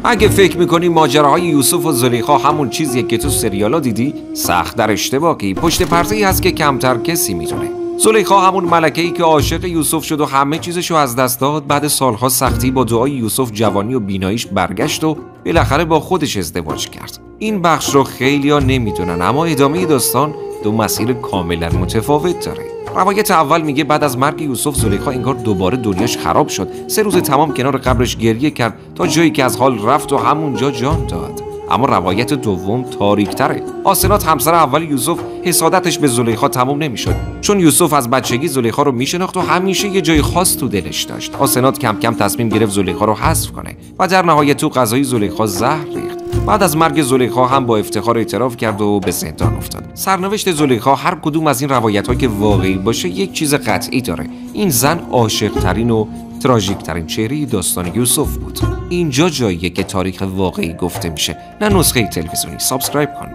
اگه فکر میکنی ماجراهای یوسف و زلیخا همون چیزیه که تو سریالا دیدی، سخت در اشتباهی. پشت پرده‌ای هست که کمتر کسی میدونه. زلیخا همون ملکه‌ای که عاشق یوسف شد و همه چیزشو از دست داد، بعد سالها سختی با دعای یوسف جوانی و بیناییش برگشت و بالاخره با خودش ازدواج کرد. این بخش رو خیلیا نمیدونن، اما ادامه داستان دو مسیر کاملا متفاوت داره. روایت اول میگه بعد از مرگ یوسف زلیخا انگار دوباره دنیاش خراب شد. 3 روز تمام کنار قبرش گریه کرد تا جایی که از حال رفت و همونجا جان داد. اما روایت دوم تاریک‌تره. آسنات همسر اول یوسف حسادتش به زلیخا تموم نمیشد، چون یوسف از بچگی زلیخا رو میشناخت و همیشه یه جای خاص تو دلش داشت. آسنات کم کم تصمیم گرفت زلیخا رو حذف کنه و در نهایت تو غذای زلیخا زهر ریخت. بعد از مرگ زلیخا هم با افتخار اعتراف کرد و به زندان افتاد. سرنوشت زلیخا هر کدوم از این روایت‌ها که واقعی باشه یک چیز قطعی داره: این زن عاشق‌ترین و تراژیک‌ترین چهره داستان یوسف بود. اینجا جاییه که تاریخ واقعی گفته میشه، نه نسخه تلویزیونی. سابسکرایب کن.